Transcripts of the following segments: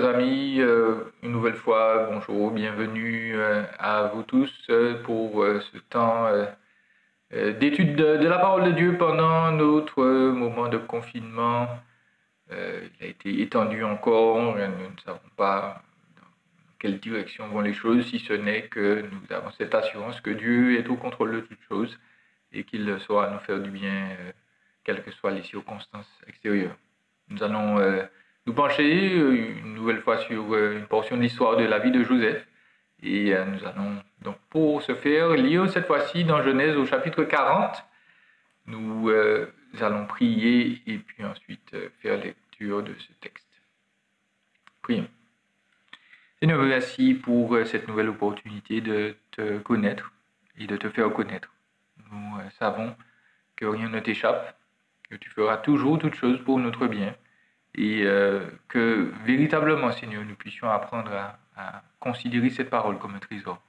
chers amis, une nouvelle fois, bonjour, bienvenue à vous tous pour ce temps d'étude de la parole de Dieu pendant notre moment de confinement. Il a été étendu encore, nous ne savons pas dans quelle direction vont les choses, si ce n'est que nous avons cette assurance que Dieu est au contrôle de toutes choses et qu'il saura nous faire du bien, quelles que soient les circonstances extérieures. Nous allons nous pencher une nouvelle fois sur une portion de l'histoire de la vie de Joseph. Et nous allons donc pour ce faire lire cette fois-ci dans Genèse au chapitre 40. Nous allons prier et puis ensuite faire lecture de ce texte. Prions. Seigneur, merci pour cette nouvelle opportunité de te connaître et de te faire connaître. Nous savons que rien ne t'échappe, que tu feras toujours toutes choses pour notre bien. Et que véritablement, Seigneur, nous puissions apprendre à considérer cette parole comme un trésor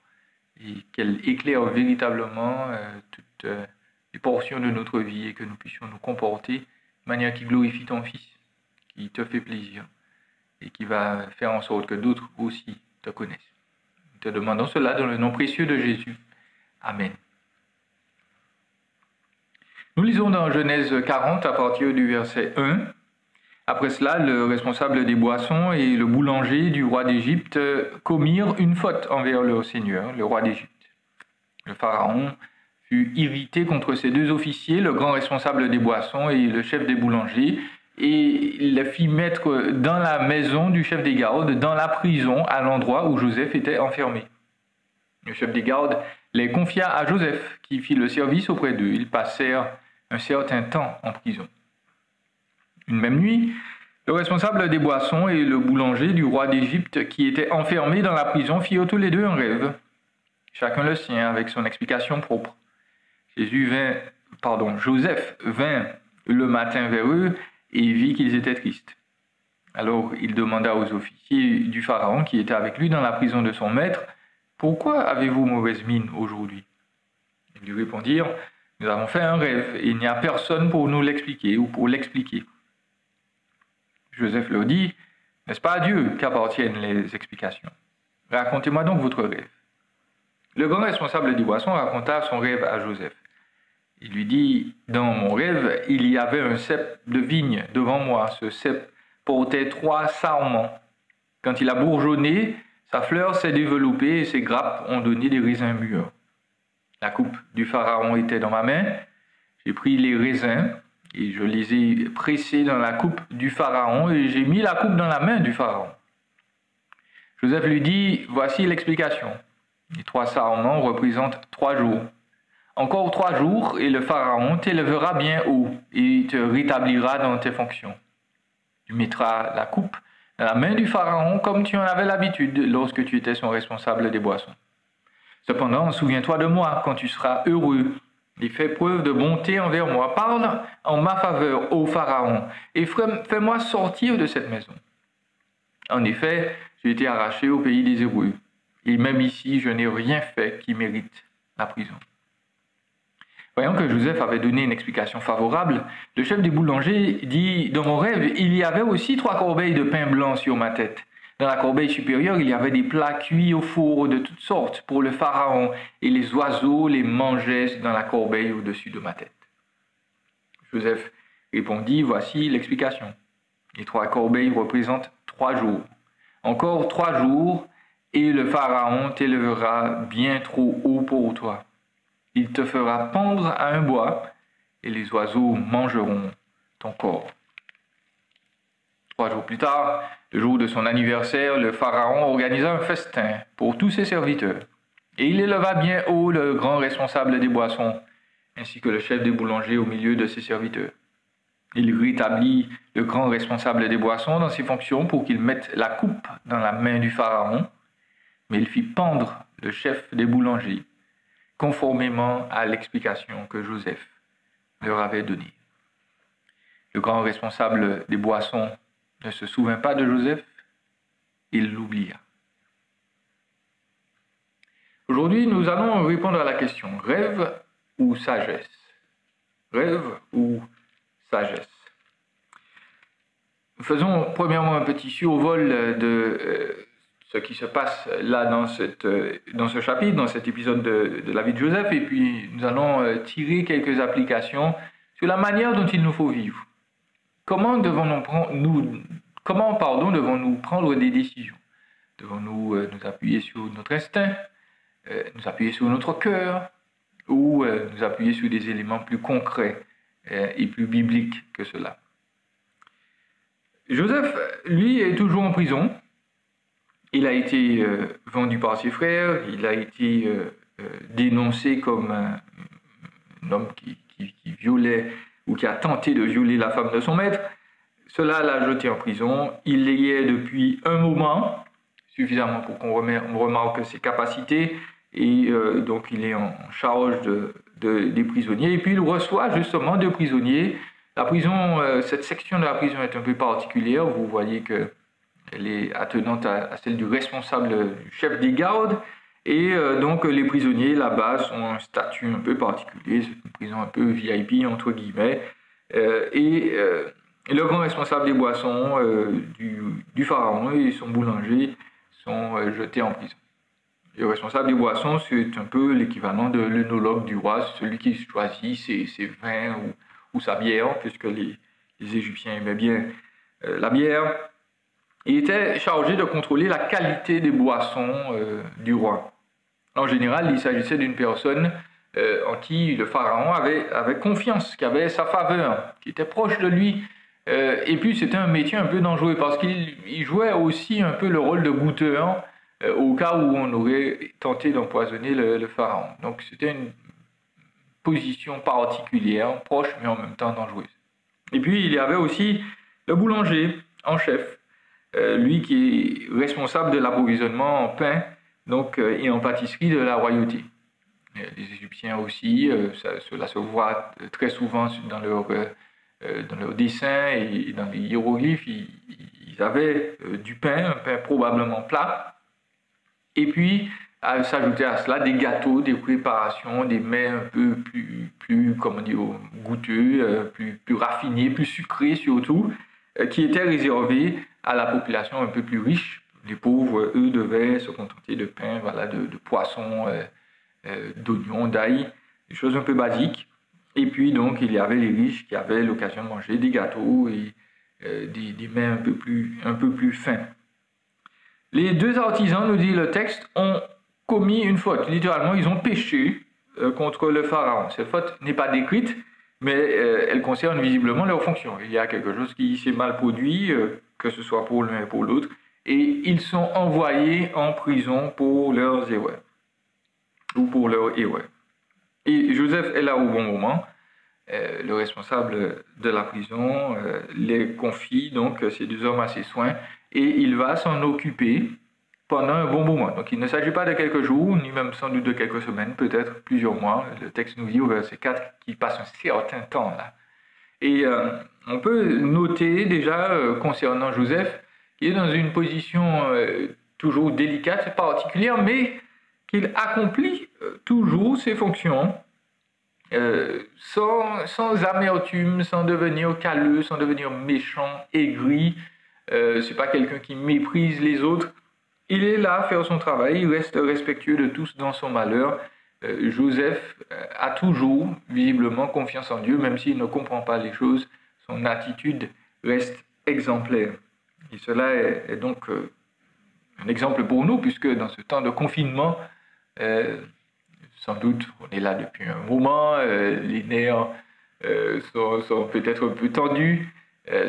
et qu'elle éclaire véritablement toutes les portions de notre vie et que nous puissions nous comporter de manière qui glorifie ton Fils, qui te fait plaisir et qui va faire en sorte que d'autres aussi te connaissent. Nous te demandons cela dans le nom précieux de Jésus. Amen. Nous lisons dans Genèse 40 à partir du verset 1. Après cela, le responsable des boissons et le boulanger du roi d'Égypte commirent une faute envers leur seigneur, le roi d'Égypte. Le pharaon fut irrité contre ces deux officiers, le grand responsable des boissons et le chef des boulangers, et il les fit mettre dans la maison du chef des gardes, dans la prison, à l'endroit où Joseph était enfermé. Le chef des gardes les confia à Joseph, qui fit le service auprès d'eux. Ils passèrent un certain temps en prison. Une même nuit, le responsable des boissons et le boulanger du roi d'Égypte, qui étaient enfermés dans la prison, firent tous les deux un rêve, chacun le sien, avec son explication propre. Joseph vint le matin vers eux et vit qu'ils étaient tristes. Alors il demanda aux officiers du Pharaon qui étaient avec lui dans la prison de son maître, « Pourquoi avez-vous mauvaise mine aujourd'hui » Ils lui répondirent, « Nous avons fait un rêve et il n'y a personne pour nous l'expliquer ou pour l'expliquer. » Joseph leur dit, « N'est-ce pas à Dieu qu'appartiennent les explications? Racontez-moi donc votre rêve. » Le grand responsable des boissons raconta son rêve à Joseph. Il lui dit, « Dans mon rêve, il y avait un cep de vigne devant moi. Ce cep portait 3 sarments. Quand il a bourgeonné, sa fleur s'est développée et ses grappes ont donné des raisins mûrs. La coupe du pharaon était dans ma main. J'ai pris les raisins et je les ai pressés dans la coupe du pharaon et j'ai mis la coupe dans la main du pharaon. » Joseph lui dit, « Voici l'explication. Les 3 sarments représentent 3 jours. Encore 3 jours et le pharaon t'élèvera bien haut et te rétablira dans tes fonctions. Tu mettras la coupe dans la main du pharaon comme tu en avais l'habitude lorsque tu étais son responsable des boissons. Cependant, souviens-toi de moi quand tu seras heureux et fais preuve de bonté envers moi. Parle en ma faveur au pharaon et fais-moi sortir de cette maison. En effet, j'ai été arraché au pays des Hébreux et même ici, je n'ai rien fait qui mérite la prison. » Voyant que Joseph avait donné une explication favorable, le chef des boulangers dit, « Dans mon rêve, il y avait aussi 3 corbeilles de pain blanc sur ma tête. Dans la corbeille supérieure, il y avait des plats cuits au four de toutes sortes pour le pharaon, et les oiseaux les mangeaient dans la corbeille au-dessus de ma tête. » Joseph répondit, « Voici l'explication. Les 3 corbeilles représentent 3 jours. Encore 3 jours, et le pharaon t'élèvera bien trop haut pour toi. Il te fera pendre à un bois, et les oiseaux mangeront ton corps. » 3 jours plus tard, le jour de son anniversaire, le pharaon organisa un festin pour tous ses serviteurs. Et il éleva bien haut le grand responsable des boissons, ainsi que le chef des boulangers au milieu de ses serviteurs. Il rétablit le grand responsable des boissons dans ses fonctions pour qu'il mette la coupe dans la main du pharaon, mais il fit pendre le chef des boulangers, conformément à l'explication que Joseph leur avait donnée. Le grand responsable des boissons ne se souvint pas de Joseph, il l'oublia. Aujourd'hui, nous allons répondre à la question, rêve ou sagesse? Rêve ou sagesse? faisons premièrement un petit survol de ce qui se passe là dans ce chapitre, dans cet épisode de la vie de Joseph, et puis nous allons tirer quelques applications sur la manière dont il nous faut vivre. Comment devons-nous prendre des décisions? Devons-nous nous appuyer sur notre instinct, nous appuyer sur notre cœur, ou nous appuyer sur des éléments plus concrets et plus bibliques que cela? Joseph, lui, est toujours en prison. Il a été vendu par ses frères, il a été dénoncé comme un homme qui violait ou qui a tenté de violer la femme de son maître. Cela l'a jeté en prison. Il y est depuis un moment, suffisamment pour qu'on remarque ses capacités, et donc il est en charge des prisonniers. Et puis il reçoit justement deux prisonniers. La prison, cette section de la prison est un peu particulière. Vous voyez qu'elle est attenante à celle du responsable, du chef des gardes. Et donc les prisonniers là-bas ont un statut un peu particulier. C'est une prison un peu VIP, entre guillemets. Le grand responsable des boissons du pharaon et son boulanger sont jetés en prison. Le responsable des boissons, c'est un peu l'équivalent de l'œnologue du roi, c'est celui qui choisit ses vins ou sa bière, puisque les Égyptiens aimaient bien la bière. Il était chargé de contrôler la qualité des boissons du roi. En général, il s'agissait d'une personne en qui le pharaon avait confiance, qui avait sa faveur, qui était proche de lui. Et puis c'était un métier un peu dangereux parce qu'il jouait aussi un peu le rôle de goûteur au cas où on aurait tenté d'empoisonner le pharaon. Donc c'était une position particulière, proche mais en même temps dangereuse. Et puis il y avait aussi le boulanger en chef, lui qui est responsable de l'approvisionnement en pain donc, et en pâtisserie de la royauté. Les Égyptiens aussi, cela se voit très souvent dans leurs dessins et dans les hiéroglyphes, ils avaient du pain, un pain probablement plat, et puis s'ajouter à cela des gâteaux, des préparations, des mets un peu plus comment dire, goûteux, plus raffinés, plus sucrés surtout, qui étaient réservés à la population un peu plus riche. Les pauvres, eux, devaient se contenter de pain, voilà, de poissons, d'oignons, d'ail, des choses un peu basiques. Et puis donc il y avait les riches qui avaient l'occasion de manger des gâteaux et des mets un peu plus fins. Les deux artisans, nous dit le texte, ont commis une faute. Littéralement, ils ont péché contre le pharaon. Cette faute n'est pas décrite, mais elle concerne visiblement leur fonction. Il y a quelque chose qui s'est mal produit, que ce soit pour l'un et pour l'autre, et ils sont envoyés en prison pour leurs erreurs, ou pour leur erreur. Et Joseph est là au bon moment. Le responsable de la prison les confie donc ces deux hommes à ses soins et il va s'en occuper pendant un bon moment. Donc il ne s'agit pas de quelques jours, ni même sans doute de quelques semaines, peut-être plusieurs mois. Le texte nous dit au verset 4 qu'il passe un certain temps là. Et on peut noter déjà concernant Joseph qu'il est dans une position toujours délicate, particulière, mais qu'il accomplit toujours ses fonctions sans amertume, sans devenir calleux, sans devenir méchant, aigri. C'est pas quelqu'un qui méprise les autres. Il est là à faire son travail, il reste respectueux de tous dans son malheur. Joseph a toujours, visiblement, confiance en Dieu, même s'il ne comprend pas les choses, son attitude reste exemplaire. Et cela est donc un exemple pour nous, puisque dans ce temps de confinement, sans doute, on est là depuis un moment, les nerfs sont peut-être un peu tendus.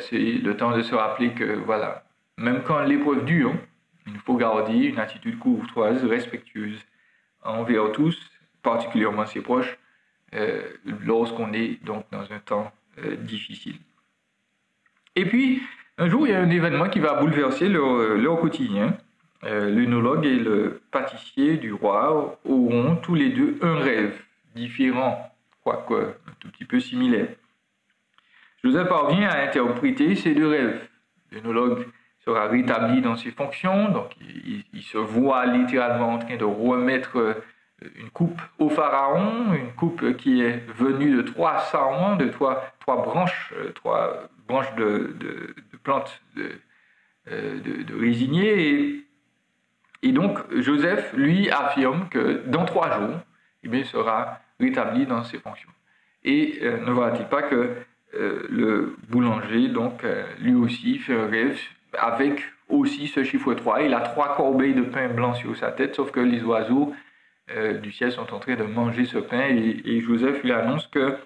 C'est le temps de se rappeler que, voilà, même quand l'épreuve dure, il faut garder une attitude courtoise, respectueuse envers tous, particulièrement ses proches, lorsqu'on est donc dans un temps difficile. Et puis, un jour, il y a un événement qui va bouleverser leur quotidien. L'œnologue et le pâtissier du roi auront tous les deux un rêve différent, quoique un tout petit peu similaire. Joseph parvient à interpréter ces deux rêves. L'œnologue sera rétabli dans ses fonctions, donc il se voit littéralement en train de remettre une coupe au pharaon, une coupe qui est venue de 3 sarments, de trois branches de plante de résinier. Et donc, Joseph, lui, affirme que dans 3 jours, eh bien, il sera rétabli dans ses fonctions. Et ne voit-il pas que le boulanger, donc, lui aussi, fait un rêve avec aussi ce chiffre 3. Il a 3 corbeilles de pain blanc sur sa tête, sauf que les oiseaux du ciel sont en train de manger ce pain. Et Joseph lui annonce que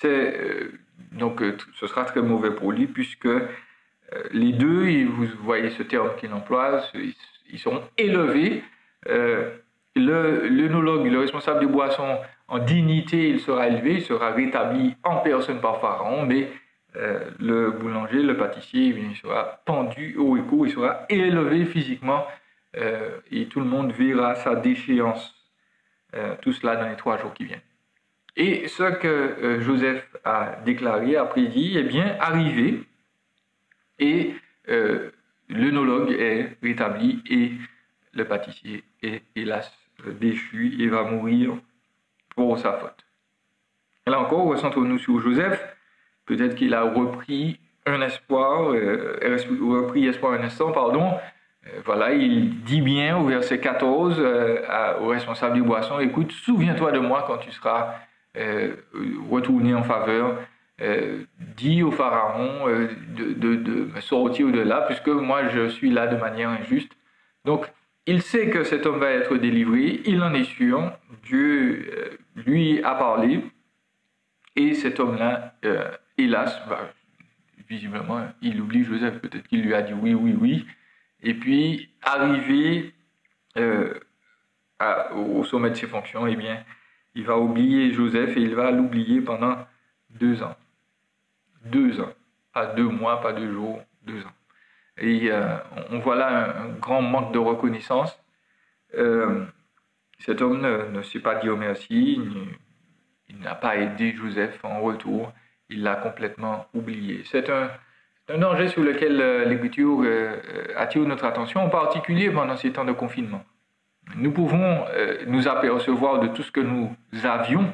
ce sera très mauvais pour lui, puisque les deux, et vous voyez ce terme qu'il emploie, ils seront élevés. L'œnologue, le responsable des boissons, en dignité, il sera élevé, il sera rétabli en personne par Pharaon, mais le boulanger, le pâtissier, il sera pendu au écho, il sera élevé physiquement, et tout le monde verra sa déchéance. Tout cela dans les 3 jours qui viennent. Et ce que Joseph a déclaré, a prédit, est bien arrivé, et l'œnologue est rétabli, et le pâtissier est hélas déchu et va mourir pour sa faute. Et là encore, recentrons-nous sur Joseph. Peut-être qu'il a repris espoir un instant, pardon. Voilà, il dit bien au verset 14 au responsable des boissons, écoute, souviens-toi de moi quand tu seras retourné en faveur. Dis au Pharaon de me sortir de là, puisque moi je suis là de manière injuste. Donc, il sait que cet homme va être délivré, il en est sûr, Dieu lui a parlé, et cet homme-là, hélas, visiblement, il oublie Joseph, peut-être qu'il lui a dit oui, oui, oui, et puis, arrivé au sommet de ses fonctions, eh bien, il va oublier Joseph et il va l'oublier pendant 2 ans. 2 ans, pas 2 mois, pas 2 jours, 2 ans. Et on voit là un grand manque de reconnaissance. Cet homme ne s'est pas dit oh merci, il n'a pas aidé Joseph en retour, il l'a complètement oublié. C'est un danger sur lequel l'Écriture attire notre attention, en particulier pendant ces temps de confinement. Nous pouvons nous apercevoir de tout ce que nous avions,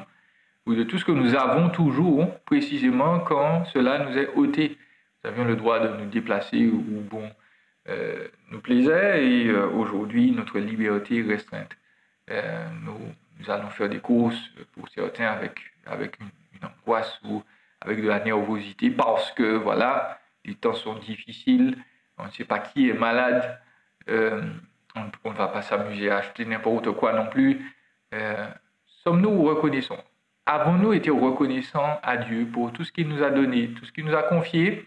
ou de tout ce que nous avons toujours, précisément quand cela nous est ôté. Nous avions le droit de nous déplacer où bon nous plaisait, et aujourd'hui notre liberté est restreinte. Nous allons faire des courses, pour certains avec une angoisse ou avec de la nervosité, parce que voilà, les temps sont difficiles, on ne sait pas qui est malade, on ne va pas s'amuser à acheter n'importe quoi non plus. Sommes-nous reconnaissants? Avons-nous été reconnaissants à Dieu pour tout ce qu'il nous a donné, tout ce qu'il nous a confié,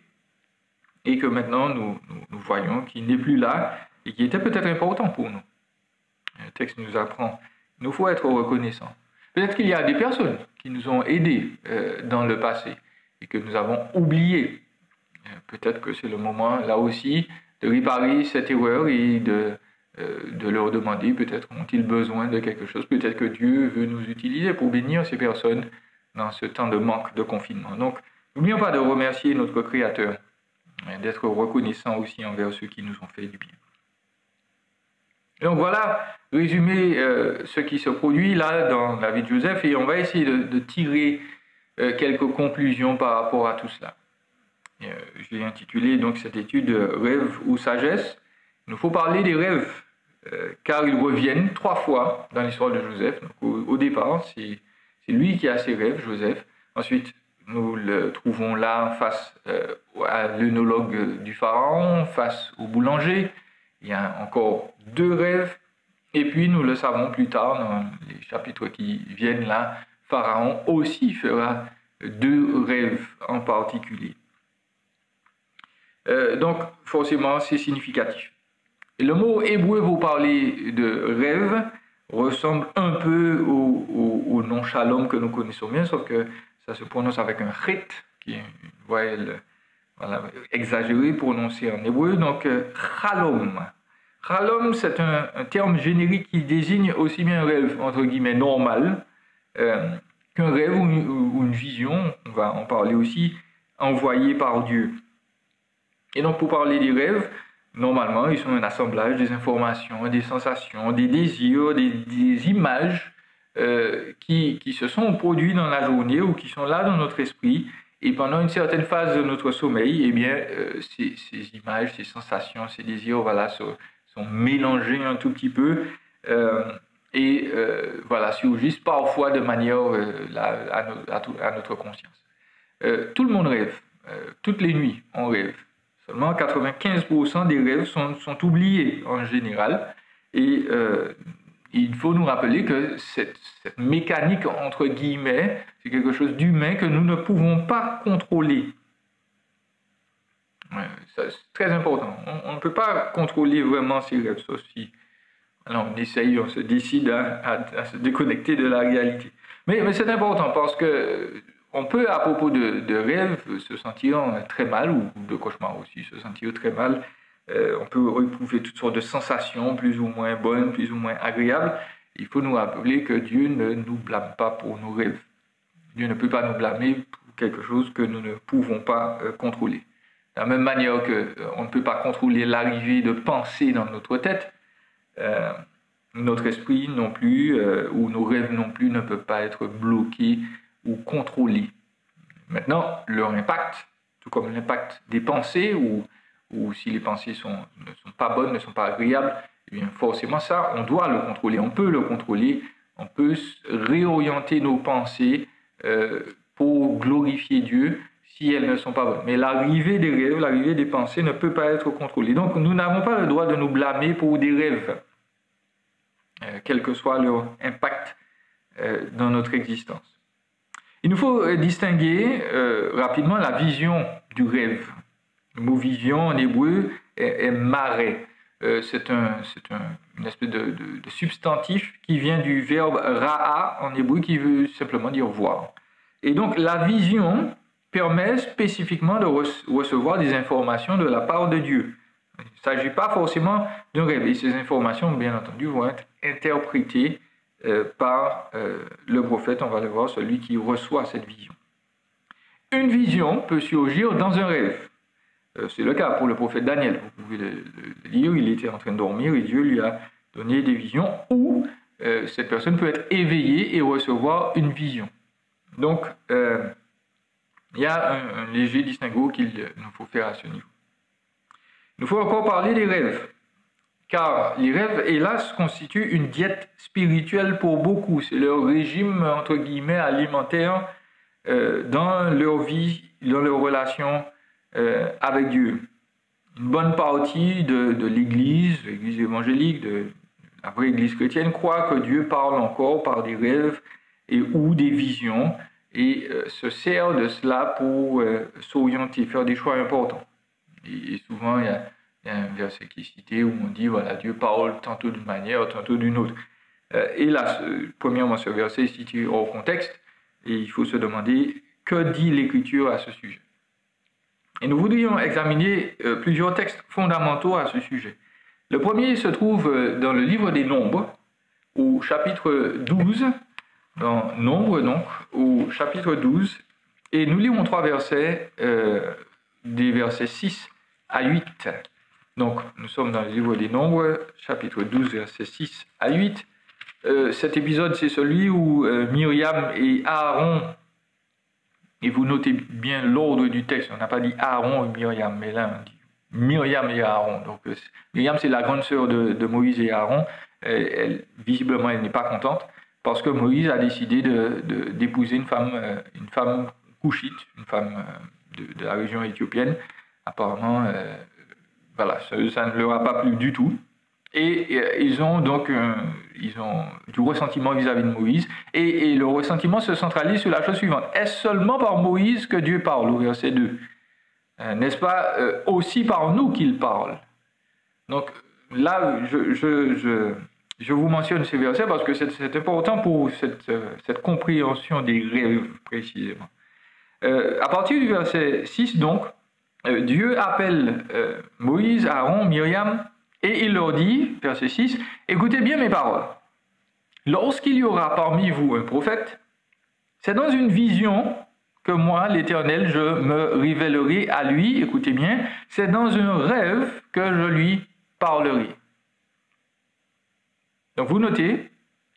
et que maintenant nous voyons qu'il n'est plus là et qui était peut-être important pour nous? Le texte nous apprend, il nous faut être reconnaissants. Peut-être qu'il y a des personnes qui nous ont aidés dans le passé et que nous avons oublié. Peut-être que c'est le moment, là aussi, de réparer cette erreur et de leur demander, peut-être ont-ils besoin de quelque chose, peut-être que Dieu veut nous utiliser pour bénir ces personnes dans ce temps de manque de confinement. Donc, n'oublions pas de remercier notre Créateur, d'être reconnaissant aussi envers ceux qui nous ont fait du bien. Donc voilà, résumé ce qui se produit là dans la vie de Joseph, et on va essayer de tirer quelques conclusions par rapport à tout cela. J'ai intitulé donc cette étude Rêve ou sagesse. Il nous faut parler des rêves, car ils reviennent 3 fois dans l'histoire de Joseph. Donc, au départ, c'est lui qui a ses rêves, Joseph. Ensuite, nous le trouvons là face à l'œnologue du Pharaon, face au boulanger. Il y a encore 2 rêves. Et puis, nous le savons plus tard, dans les chapitres qui viennent là, Pharaon aussi fera 2 rêves en particulier. Donc, forcément, c'est significatif. Et le mot hébreu pour parler de rêve ressemble un peu au nom shalom que nous connaissons bien, sauf que ça se prononce avec un chet, qui est une voyelle exagérée prononcée en hébreu, donc chalom. Chalom, c'est un terme générique qui désigne aussi bien un rêve, entre guillemets, normal, qu'un rêve ou une vision, on va en parler aussi, envoyée par Dieu. Et donc, pour parler des rêves, normalement, ils sont un assemblage des informations, des sensations, des désirs, des images qui se sont produits dans la journée ou qui sont là dans notre esprit Et pendant une certaine phase de notre sommeil, eh bien, ces images, ces sensations, ces désirs, voilà, sont mélangés un tout petit peu voilà, surgissent parfois de manière à notre conscience. Tout le monde rêve. Toutes les nuits, on rêve. Seulement 95% des rêves sont oubliés en général. Et il faut nous rappeler que cette mécanique, entre guillemets, c'est quelque chose d'humain que nous ne pouvons pas contrôler. C'est très important. On ne peut pas contrôler vraiment ces rêves, sauf si on essaye, on se décide à se déconnecter de la réalité. Mais c'est important parce que on peut, à propos de rêves, se sentir très mal, ou de cauchemars aussi, se sentir très mal. On peut éprouver toutes sortes de sensations, plus ou moins bonnes, plus ou moins agréables. Il faut nous rappeler que Dieu ne nous blâme pas pour nos rêves. Dieu ne peut pas nous blâmer pour quelque chose que nous ne pouvons pas contrôler. De la même manière qu'on ne peut pas contrôler l'arrivée de pensées dans notre tête, notre esprit non plus, ou nos rêves non plus, ne peuvent pas être bloqués ou contrôlés. Maintenant, leur impact, tout comme l'impact des pensées, ou si les pensées ne sont pas bonnes, ne sont pas agréables, eh bien forcément ça, on doit le contrôler, on peut le contrôler, on peut réorienter nos pensées pour glorifier Dieu si elles ne sont pas bonnes. Mais l'arrivée des rêves, l'arrivée des pensées ne peut pas être contrôlée. Donc nous n'avons pas le droit de nous blâmer pour des rêves, quel que soit leur impact dans notre existence. Il nous faut distinguer rapidement la vision du rêve. Le mot vision en hébreu est maré. C'est une espèce de substantif qui vient du verbe ra'a en hébreu qui veut simplement dire voir. Et donc la vision permet spécifiquement de recevoir des informations de la part de Dieu. Il ne s'agit pas forcément d'un rêve. Et ces informations, bien entendu, vont être interprétées par le prophète, on va le voir, celui qui reçoit cette vision. Une vision peut surgir dans un rêve. C'est le cas pour le prophète Daniel. Vous pouvez le lire, il était en train de dormir et Dieu lui a donné des visions, ou cette personne peut être éveillée et recevoir une vision. Donc, il y a un léger distinguo qu'il nous faut faire à ce niveau. Il nous faut encore parler des rêves. Car les rêves, hélas, constituent une diète spirituelle pour beaucoup. C'est leur régime, entre guillemets, alimentaire dans leur vie, dans leur relation avec Dieu. Une bonne partie de l'Église évangélique, de la vraie Église chrétienne, croit que Dieu parle encore par des rêves ou des visions et se sert de cela pour s'orienter, faire des choix importants. Et souvent, il y a un verset qui est cité où on dit, voilà, Dieu parle tantôt d'une manière, tantôt d'une autre. Et là, premièrement, ce verset est cité hors contexte, et il faut se demander, que dit l'Écriture à ce sujet? Et nous voudrions examiner plusieurs textes fondamentaux à ce sujet. Le premier se trouve dans le livre des Nombres, au chapitre 12, dans Nombres donc, au chapitre 12, et nous lirons 3 versets, des versets 6 à 8. Donc, nous sommes dans le livre des Nombres, chapitre 12, versets 6 à 8. Cet épisode, c'est celui où Myriam et Aaron, et vous notez bien l'ordre du texte, on n'a pas dit Aaron ou Myriam, mais là on dit Myriam et Aaron. Donc, Myriam, c'est la grande sœur de Moïse et Aaron. Visiblement, elle n'est pas contente parce que Moïse a décidé d'épouser une femme couchite, une femme de la région éthiopienne. Apparemment, voilà, ça ne leur a pas plu du tout. Et ils ont donc du ressentiment vis-à-vis de Moïse. Et le ressentiment se centralise sur la chose suivante. Est-ce seulement par Moïse que Dieu parle, au verset 2 ? N'est-ce pas aussi par nous qu'il parle ? Donc là, je vous mentionne ces versets parce que c'est important pour cette compréhension des rêves précisément. À partir du verset 6, donc, Dieu appelle Moïse, Aaron, Myriam, et il leur dit, verset 6, « Écoutez bien mes paroles. Lorsqu'il y aura parmi vous un prophète, c'est dans une vision que moi, l'Éternel, je me révélerai à lui. Écoutez bien, c'est dans un rêve que je lui parlerai. » Donc vous notez,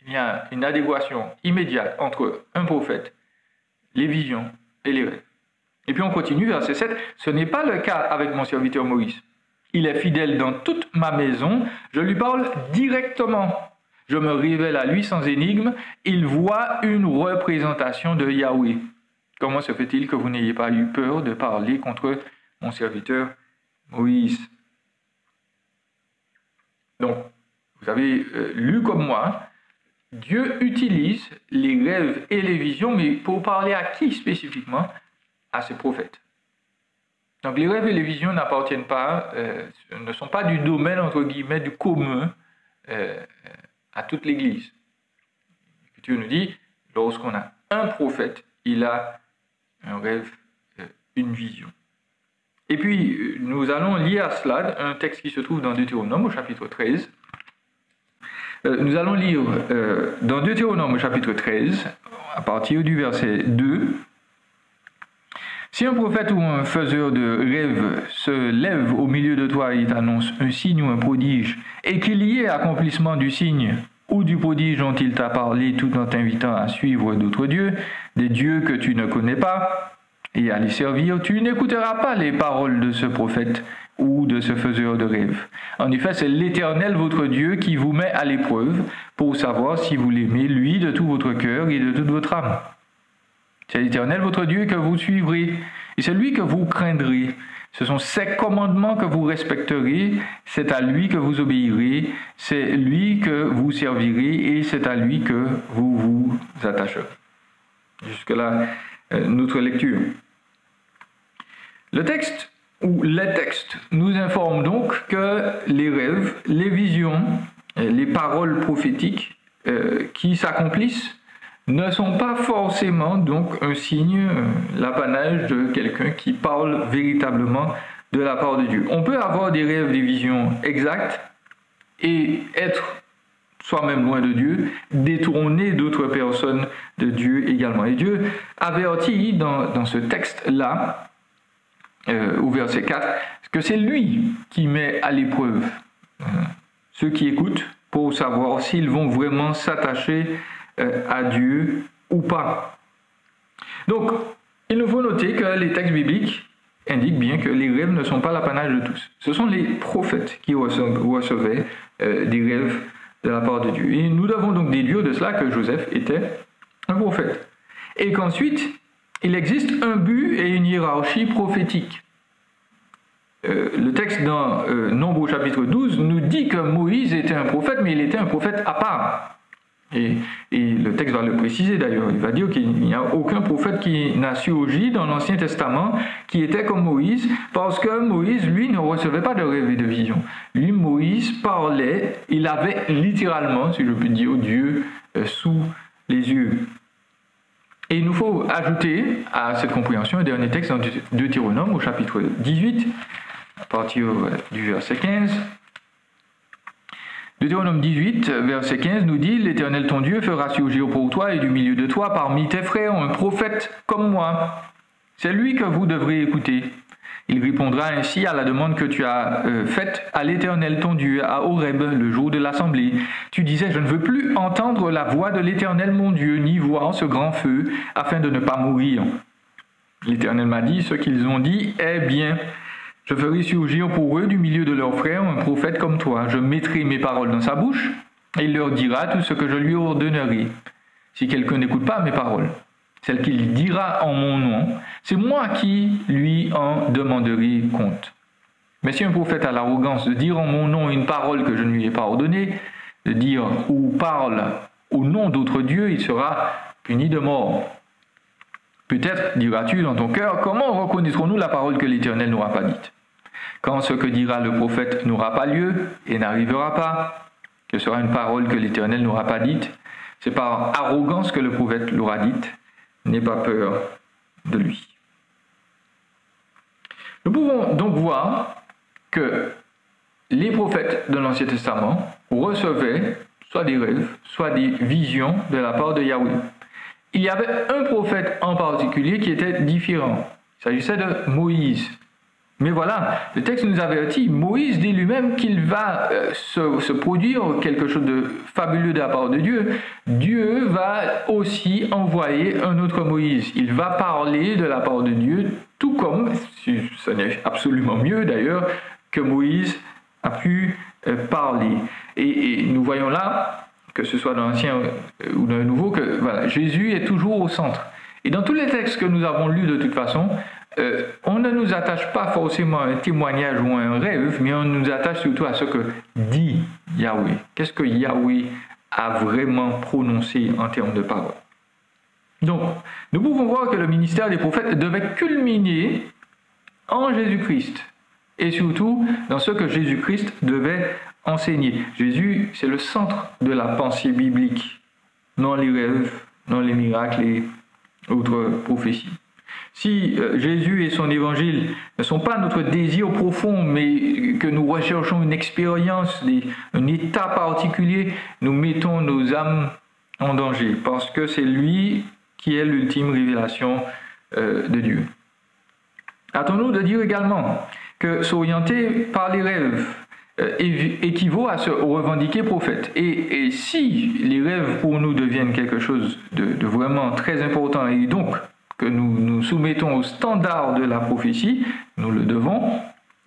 il y a une adéquation immédiate entre un prophète, les visions et les rêves. Et puis on continue, verset 7, « Ce n'est pas le cas avec mon serviteur Moïse. Il est fidèle dans toute ma maison, je lui parle directement. Je me révèle à lui sans énigme, il voit une représentation de Yahweh. Comment se fait-il que vous n'ayez pas eu peur de parler contre mon serviteur Moïse ?» Donc, vous avez lu comme moi, Dieu utilise les rêves et les visions, mais pour parler à qui spécifiquement? À ses prophètes. Donc les rêves et les visions n'appartiennent pas, ne sont pas du domaine, entre guillemets, du commun à toute l'Église. Dieu nous dit, lorsqu'on a un prophète, il a un rêve, une vision. Et puis, nous allons lire à cela un texte qui se trouve dans Deutéronome au chapitre 13. Nous allons lire dans Deutéronome au chapitre 13, à partir du verset 2. Si un prophète ou un faiseur de rêve se lève au milieu de toi et t'annonce un signe ou un prodige, et qu'il y ait accomplissement du signe ou du prodige dont il t'a parlé tout en t'invitant à suivre d'autres dieux, des dieux que tu ne connais pas, et à les servir, tu n'écouteras pas les paroles de ce prophète ou de ce faiseur de rêve. En effet, c'est l'Éternel votre Dieu qui vous met à l'épreuve pour savoir si vous l'aimez, lui, de tout votre cœur et de toute votre âme. C'est l'Éternel votre Dieu que vous suivrez, et c'est lui que vous craindrez. Ce sont ses commandements que vous respecterez, c'est à lui que vous obéirez, c'est lui que vous servirez, et c'est à lui que vous vous attacherez. Jusque-là, notre lecture. Le texte, ou les textes, nous informent donc que les rêves, les visions, les paroles prophétiques qui s'accomplissent ne sont pas forcément donc un signe, l'apanage de quelqu'un qui parle véritablement de la part de Dieu. On peut avoir des rêves, des visions exactes et être soi-même loin de Dieu, détourner d'autres personnes de Dieu également. Et Dieu avertit dans ce texte-là, au verset 4, que c'est lui qui met à l'épreuve ceux qui écoutent pour savoir s'ils vont vraiment s'attacher à Dieu ou pas. Donc, il nous faut noter que les textes bibliques indiquent bien que les rêves ne sont pas l'apanage de tous. Ce sont les prophètes qui recevaient des rêves de la part de Dieu. Et nous devons donc déduire de cela que Joseph était un prophète. Et qu'ensuite, il existe un but et une hiérarchie prophétique. Le texte dans Nombre au chapitre 12 nous dit que Moïse était un prophète, mais il était un prophète à part. Et le texte va le préciser d'ailleurs, il va dire qu'il n'y a aucun prophète qui n'a surgi dans l'Ancien Testament qui était comme Moïse, parce que Moïse, lui, ne recevait pas de rêves et de visions. Lui, Moïse parlait, il avait littéralement, si je puis dire, Dieu sous les yeux. Et il nous faut ajouter à cette compréhension un dernier texte dans Deutéronome au chapitre 18, à partir du verset 15. Deutéronome 18, verset 15 nous dit « L'Éternel ton Dieu fera surgir pour toi et du milieu de toi parmi tes frères un prophète comme moi. C'est lui que vous devrez écouter. Il répondra ainsi à la demande que tu as faite à l'Éternel ton Dieu à Horeb le jour de l'assemblée. Tu disais « Je ne veux plus entendre la voix de l'Éternel mon Dieu, ni voir ce grand feu, afin de ne pas mourir. » L'Éternel m'a dit « Ce qu'ils ont dit est bien. » Je ferai surgir pour eux du milieu de leurs frères un prophète comme toi. Je mettrai mes paroles dans sa bouche et il leur dira tout ce que je lui ordonnerai. Si quelqu'un n'écoute pas mes paroles, celles qu'il dira en mon nom, c'est moi qui lui en demanderai compte. Mais si un prophète a l'arrogance de dire en mon nom une parole que je ne lui ai pas ordonnée, de dire ou parle au nom d'autres dieux, il sera puni de mort. Peut-être diras-tu dans ton cœur, comment reconnaîtrons-nous la parole que l'Éternel n'aura pas dite? Quand ce que dira le prophète n'aura pas lieu et n'arrivera pas, que sera une parole que l'Éternel n'aura pas dite, c'est par arrogance que le prophète l'aura dite, n'aie pas peur de lui. Nous pouvons donc voir que les prophètes de l'Ancien Testament recevaient soit des rêves, soit des visions de la part de Yahweh. Il y avait un prophète en particulier qui était différent. Il s'agissait de Moïse. Mais voilà, le texte nous avertit, Moïse dit lui-même qu'il va se produire quelque chose de fabuleux de la part de Dieu. Dieu va aussi envoyer un autre Moïse. Il va parler de la part de Dieu tout comme, ce n'est absolument mieux d'ailleurs, que Moïse a pu parler. Et nous voyons là, que ce soit dans l'Ancien ou dans le Nouveau, que voilà, Jésus est toujours au centre. Et dans tous les textes que nous avons lus de toute façon, on ne nous attache pas forcément à un témoignage ou à un rêve, mais on nous attache surtout à ce que dit Yahweh. Qu'est-ce que Yahweh a vraiment prononcé en termes de parole. Donc, nous pouvons voir que le ministère des prophètes devait culminer en Jésus-Christ, et surtout dans ce que Jésus-Christ devait enseigner. Jésus, c'est le centre de la pensée biblique, non les rêves, non les miracles et autres prophéties. Si Jésus et son évangile ne sont pas notre désir profond, mais que nous recherchons une expérience, un état particulier, nous mettons nos âmes en danger, parce que c'est lui qui est l'ultime révélation de Dieu. Hâtons-nous de dire également que s'orienter par les rêves équivaut à se revendiquer prophète. Et si les rêves pour nous deviennent quelque chose de vraiment très important, et donc que nous nous soumettons au standard de la prophétie, nous le devons,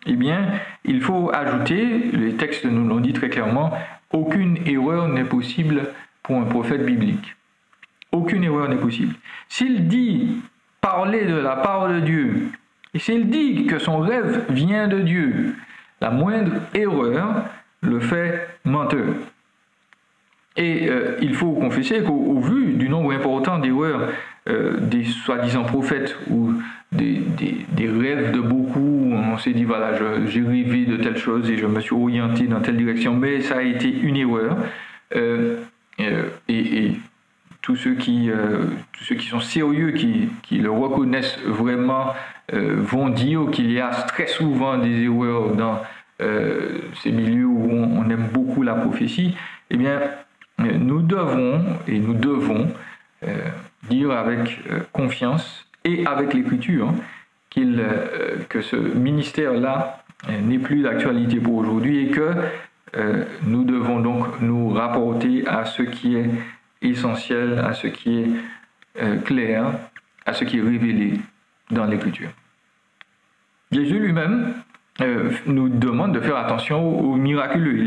eh bien, il faut ajouter, les textes nous l'ont dit très clairement, aucune erreur n'est possible pour un prophète biblique. Aucune erreur n'est possible. S'il dit parler de la parole de Dieu, et s'il dit que son rêve vient de Dieu, la moindre erreur le fait menteur. Et il faut confesser qu'au vu du nombre important d'erreurs des soi-disant prophètes ou des rêves de beaucoup, on s'est dit voilà, j'ai rêvé de telle chose et je me suis orienté dans telle direction, mais ça a été une erreur. Et tous ceux qui sont sérieux, qui le reconnaissent vraiment, vont dire qu'il y a très souvent des erreurs dans ces milieux où on aime beaucoup la prophétie. Eh bien, nous devons dire avec confiance et avec l'Écriture que ce ministère-là n'est plus d'actualité pour aujourd'hui et que nous devons donc nous rapporter à ce qui est essentiel, à ce qui est clair, à ce qui est révélé dans l'Écriture. Jésus lui-même nous demande de faire attention aux miraculeux.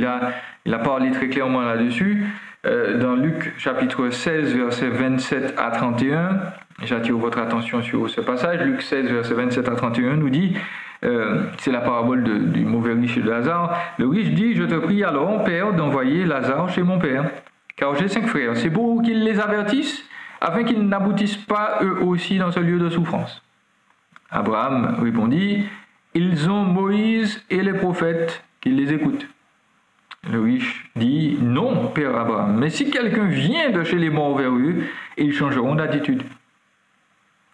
Il a parlé très clairement là-dessus. Dans Luc chapitre 16, versets 27 à 31, j'attire votre attention sur ce passage. Luc 16, versets 27 à 31 nous dit, c'est la parabole du mauvais riche et de Lazare. Le riche dit, je te prie alors, Père, d'envoyer Lazare chez mon père, car j'ai 5 frères. C'est pour qu'ils les avertissent, afin qu'ils n'aboutissent pas eux aussi dans ce lieu de souffrance. Abraham répondit, ils ont Moïse et les prophètes, qu'ils les écoutent. Le riche dit, non, Père Abraham, mais si quelqu'un vient de chez les morts vers eux, ils changeront d'attitude.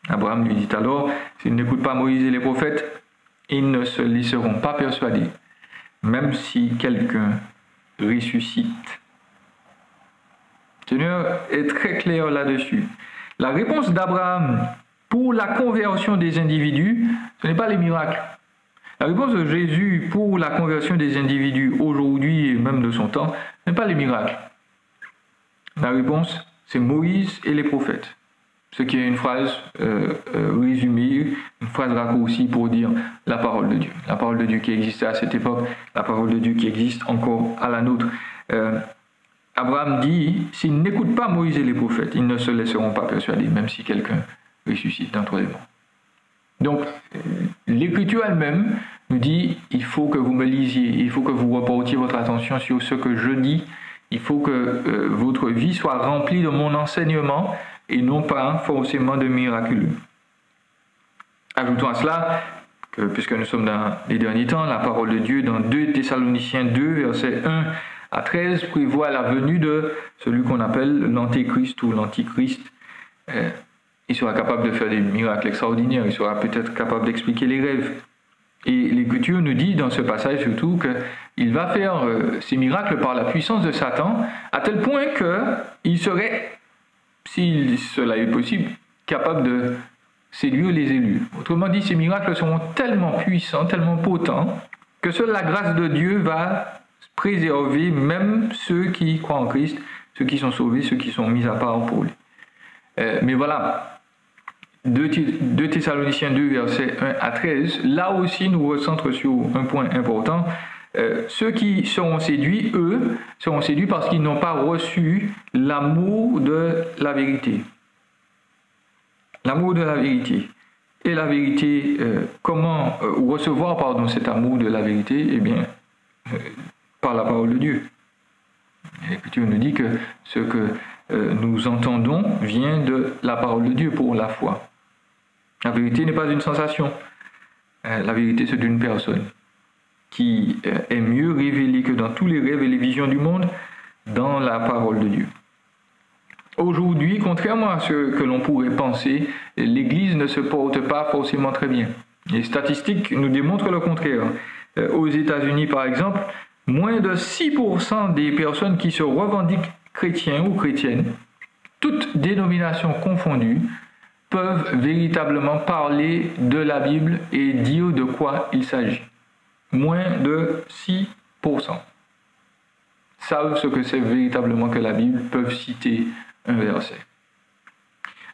Abraham lui dit alors, s'ils n'écoutent pas Moïse et les prophètes, ils ne se laisseront pas persuader, même si quelqu'un ressuscite. Le Seigneur est très clair là-dessus. La réponse d'Abraham pour la conversion des individus, ce n'est pas les miracles. La réponse de Jésus pour la conversion des individus aujourd'hui et même de son temps, ce n'est pas les miracles. La réponse, c'est Moïse et les prophètes. Ce qui est une phrase résumée, une phrase raccourcie pour dire la parole de Dieu. La parole de Dieu qui existait à cette époque, la parole de Dieu qui existe encore à la nôtre. Abraham dit, s'ils n'écoutent pas Moïse et les prophètes, ils ne se laisseront pas persuader, même si quelqu'un ressuscite d'entre les morts. Donc, l'Écriture elle-même nous dit, il faut que vous me lisiez, il faut que vous reportiez votre attention sur ce que je dis, il faut que votre vie soit remplie de mon enseignement et non pas forcément de miraculeux. Ajoutons à cela que, puisque nous sommes dans les derniers temps, la parole de Dieu dans 2 Thessaloniciens 2, versets 1 à 13, prévoit la venue de celui qu'on appelle l'Antéchrist ou l'Antichrist. Il sera capable de faire des miracles extraordinaires, il sera peut-être capable d'expliquer les rêves. Et l'Écriture nous dit dans ce passage surtout qu'il va faire ces miracles par la puissance de Satan, à tel point qu'il serait, si cela est possible, capable de séduire les élus. Autrement dit, ces miracles seront tellement puissants, tellement potents, que seule la grâce de Dieu va préserver même ceux qui croient en Christ, ceux qui sont sauvés, ceux qui sont mis à part pour lui. Mais voilà, 2 Thessaloniciens 2, versets 1 à 13, là aussi nous recentre sur un point important. Ceux qui seront séduits, eux, seront séduits parce qu'ils n'ont pas reçu l'amour de la vérité. L'amour de la vérité. Et la vérité, comment recevoir cet amour de la vérité? Eh bien, par la parole de Dieu. L'Écriture nous dit que ce que nous entendons vient de la parole de Dieu pour la foi. La vérité n'est pas une sensation. La vérité, c'est d'une personne qui est mieux révélée que dans tous les rêves et les visions du monde, dans la parole de Dieu. Aujourd'hui, contrairement à ce que l'on pourrait penser, l'Église ne se porte pas forcément très bien. Les statistiques nous démontrent le contraire. Aux États-Unis, par exemple, moins de 6% des personnes qui se revendiquent chrétiens ou chrétiennes, toutes dénominations confondues, peuvent véritablement parler de la Bible et dire de quoi il s'agit. Moins de 6% savent ce que c'est véritablement que la Bible, peuvent citer un verset.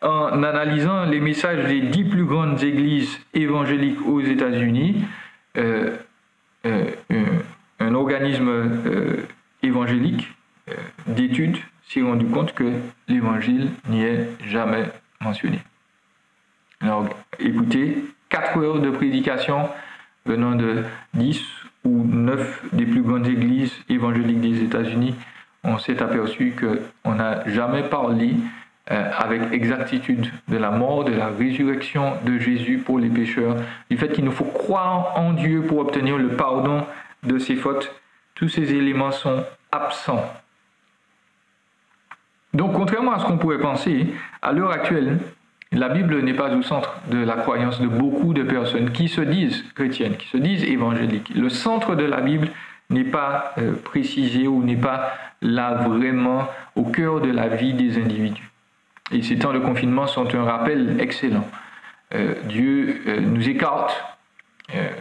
En analysant les messages des 10 plus grandes églises évangéliques aux États-Unis, un organisme évangélique d'études s'est rendu compte que l'évangile n'y est jamais mentionné. Alors, écoutez, 4 heures de prédication venant de 10 ou 9 des plus grandes églises évangéliques des États-Unis, on s'est aperçu qu'on n'a jamais parlé avec exactitude de la mort, de la résurrection de Jésus pour les pécheurs, du fait qu'il nous faut croire en Dieu pour obtenir le pardon de ses fautes. Tous ces éléments sont absents. Donc, contrairement à ce qu'on pourrait penser, à l'heure actuelle, la Bible n'est pas au centre de la croyance de beaucoup de personnes qui se disent chrétiennes, qui se disent évangéliques. Le centre de la Bible n'est pas précisé ou n'est pas là vraiment au cœur de la vie des individus. Et ces temps de confinement sont un rappel excellent. Dieu nous écarte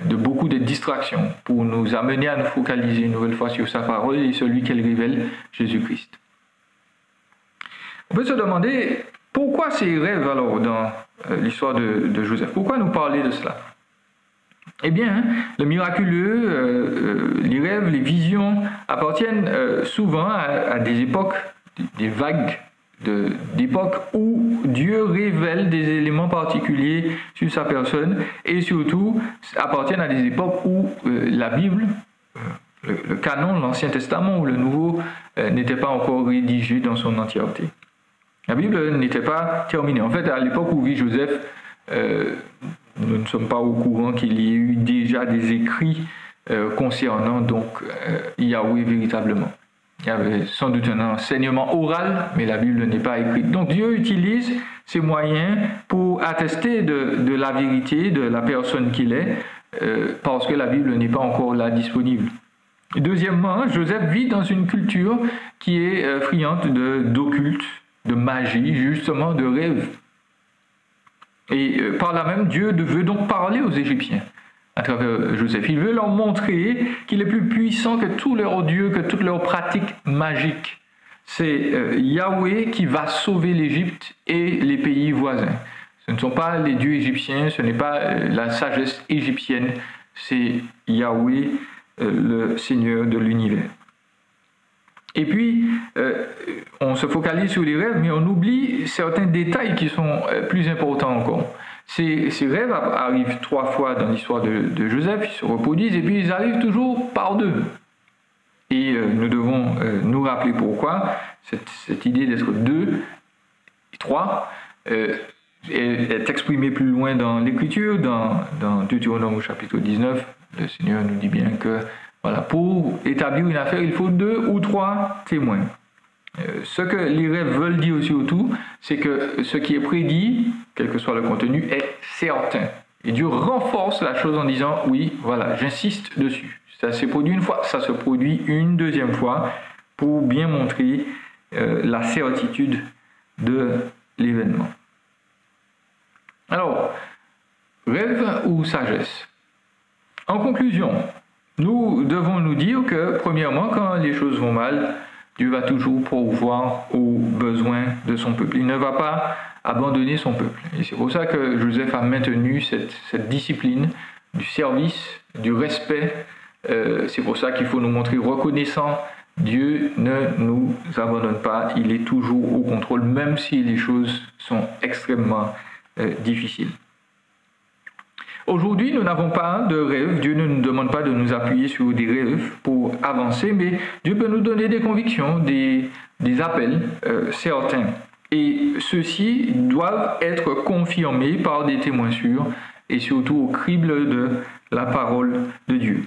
de beaucoup de distractions pour nous amener à nous focaliser une nouvelle fois sur sa parole et celui qu'elle révèle, Jésus-Christ. On peut se demander pourquoi ces rêves alors dans l'histoire de Joseph? Pourquoi nous parler de cela? Eh bien, le miraculeux, les rêves, les visions appartiennent souvent à des époques, des vagues d'époques où Dieu révèle des éléments particuliers sur sa personne et surtout appartiennent à des époques où la Bible, le canon, l'Ancien Testament ou le Nouveau n'était pas encore rédigé dans son entièreté. La Bible n'était pas terminée. En fait, à l'époque où vit Joseph, nous ne sommes pas au courant qu'il y ait eu déjà des écrits concernant donc Yahweh véritablement. Il y avait sans doute un enseignement oral, mais la Bible n'est pas écrite. Donc Dieu utilise ces moyens pour attester de la vérité de la personne qu'il est, parce que la Bible n'est pas encore là disponible. Deuxièmement, Joseph vit dans une culture qui est friande d'occulte, de magie, justement de rêve. Et par là même, Dieu veut donc parler aux Égyptiens à travers Joseph. Il veut leur montrer qu'il est plus puissant que tous leurs dieux, que toutes leurs pratiques magiques. C'est Yahweh qui va sauver l'Égypte et les pays voisins. Ce ne sont pas les dieux égyptiens, ce n'est pas la sagesse égyptienne, c'est Yahweh, le Seigneur de l'univers. Et puis, on se focalise sur les rêves, mais on oublie certains détails qui sont plus importants encore. Ces rêves arrivent 3 fois dans l'histoire de Joseph, ils se reproduisent, et puis ils arrivent toujours par 2. Et nous devons nous rappeler pourquoi cette idée d'être 2 et 3 est exprimée plus loin dans l'Écriture, dans Deutéronome au chapitre 19. Le Seigneur nous dit bien que voilà, pour établir une affaire, il faut 2 ou 3 témoins. Ce que les rêves veulent dire surtout, c'est que ce qui est prédit, quel que soit le contenu, est certain. Et Dieu renforce la chose en disant, oui, voilà, j'insiste dessus. Ça s'est produit une fois, ça se produit une deuxième fois, pour bien montrer la certitude de l'événement. Alors, rêve ou sagesse? En conclusion, nous devons nous dire que, premièrement, quand les choses vont mal, Dieu va toujours pourvoir aux besoins de son peuple. Il ne va pas abandonner son peuple. Et c'est pour ça que Joseph a maintenu cette discipline du service, du respect. C'est pour ça qu'il faut nous montrer reconnaissants. Dieu ne nous abandonne pas, il est toujours au contrôle, même si les choses sont extrêmement difficiles. Aujourd'hui, nous n'avons pas de rêve. Dieu ne nous demande pas de nous appuyer sur des rêves pour avancer, mais Dieu peut nous donner des convictions, des appels certains. Et ceux-ci doivent être confirmés par des témoins sûrs et surtout au crible de la parole de Dieu.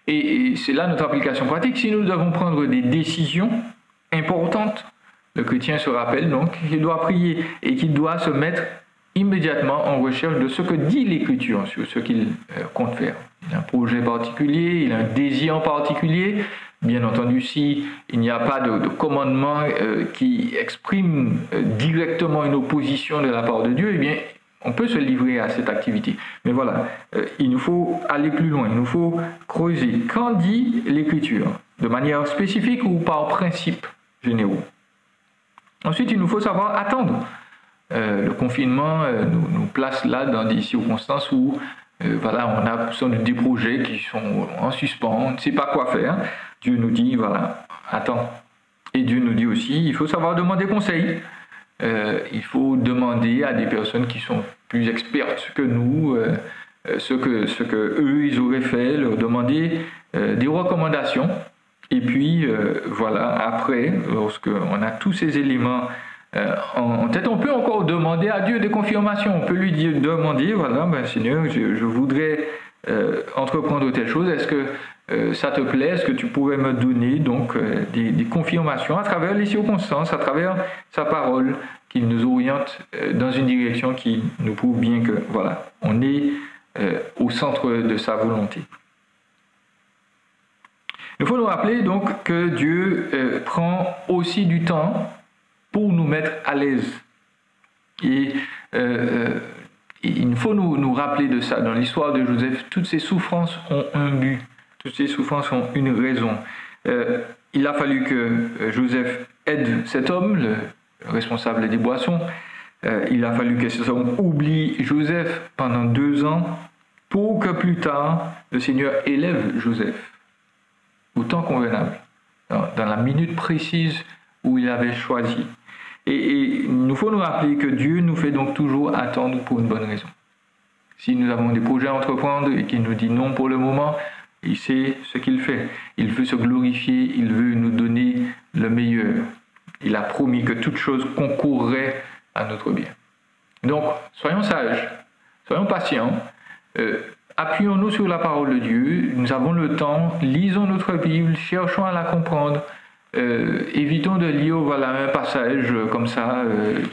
Et c'est là notre application pratique. Si nous devons prendre des décisions importantes, le chrétien se rappelle donc qu'il doit prier et qu'il doit se mettre immédiatement en recherche de ce que dit l'Écriture sur ce qu'il compte faire. Il a un projet particulier, il a un désir particulier. Bien entendu, s'il n'y a pas de commandement qui exprime directement une opposition de la part de Dieu, eh bien, on peut se livrer à cette activité. Mais voilà, il nous faut aller plus loin, il nous faut creuser. Qu'en dit l'Écriture? De manière spécifique ou par principe généraux? Ensuite, il nous faut savoir attendre. Le confinement nous place là dans des circonstances où voilà, on a sans doute des projets qui sont en suspens, on ne sait pas quoi faire. Dieu nous dit, voilà, attends. Et Dieu nous dit aussi, il faut savoir demander conseil. Il faut demander à des personnes qui sont plus expertes que nous, ce que eux ils auraient fait, leur demander des recommandations. Et puis voilà, après, lorsqu'on a tous ces éléments en tête, on peut encore demander à Dieu des confirmations. On peut lui demander, voilà, Seigneur, je voudrais entreprendre telle chose. Est-ce que ça te plaît? Est-ce que tu pourrais me donner donc des confirmations à travers les circonstances, à travers sa parole, qu'il nous oriente dans une direction qui nous prouve bien que voilà, on est au centre de sa volonté. Il faut nous rappeler donc que Dieu prend aussi du temps pour nous mettre à l'aise. Et il faut nous rappeler de ça. Dans l'histoire de Joseph, toutes ces souffrances ont un but. Toutes ces souffrances ont une raison. Il a fallu que Joseph aide cet homme, le responsable des boissons. Il a fallu que cet homme oublie Joseph pendant 2 ans pour que plus tard, le Seigneur élève Joseph au temps convenable, dans la minute précise où il avait choisi. Et il nous faut nous rappeler que Dieu nous fait donc toujours attendre pour une bonne raison. Si nous avons des projets à entreprendre et qu'il nous dit non pour le moment, il sait ce qu'il fait. Il veut se glorifier, il veut nous donner le meilleur. Il a promis que toute chose concourrait à notre bien. Donc, soyons sages, soyons patients, appuyons-nous sur la parole de Dieu, nous avons le temps, lisons notre Bible, cherchons à la comprendre, évitons de lire voilà, un passage comme ça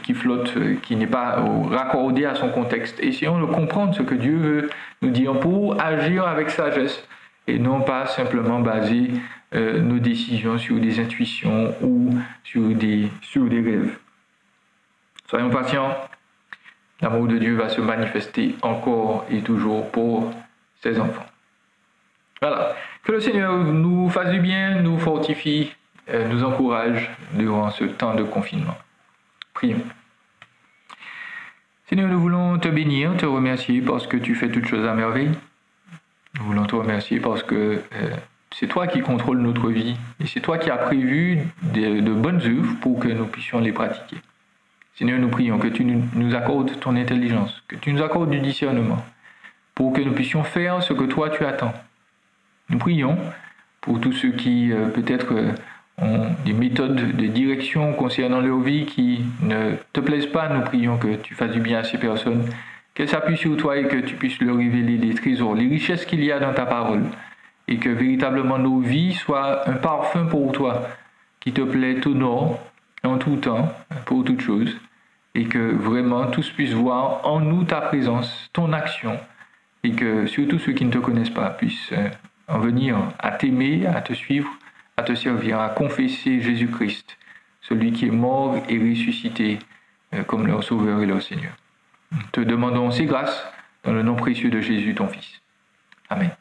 qui flotte, qui n'est pas raccordé à son contexte. Essayons de comprendre ce que Dieu veut nous dire pour agir avec sagesse et non pas simplement baser nos décisions sur des intuitions ou sur des rêves. Soyons patients, l'amour de Dieu va se manifester encore et toujours pour ses enfants. Voilà, que le Seigneur nous fasse du bien, nous fortifie, nous encourage durant ce temps de confinement. Prions. Seigneur, nous voulons te bénir, te remercier parce que tu fais toutes choses à merveille. Nous voulons te remercier parce que c'est toi qui contrôles notre vie et c'est toi qui as prévu de bonnes œuvres pour que nous puissions les pratiquer. Seigneur, nous prions que tu nous accordes ton intelligence, que tu nous accordes du discernement pour que nous puissions faire ce que toi tu attends. Nous prions pour tous ceux qui peut-être ont des méthodes de direction concernant leur vie qui ne te plaisent pas. Nous prions que tu fasses du bien à ces personnes, qu'elles s'appuient sur toi et que tu puisses leur révéler les trésors, les richesses qu'il y a dans ta parole et que véritablement nos vies soient un parfum pour toi qui te plaît t'honore en tout temps, pour toutes choses, et que vraiment tous puissent voir en nous ta présence, ton action, et que surtout ceux qui ne te connaissent pas puissent en venir à t'aimer, à te suivre, à te servir, à confesser Jésus-Christ, celui qui est mort et ressuscité comme leur Sauveur et leur Seigneur. Te demandons ces grâces dans le nom précieux de Jésus, ton Fils. Amen.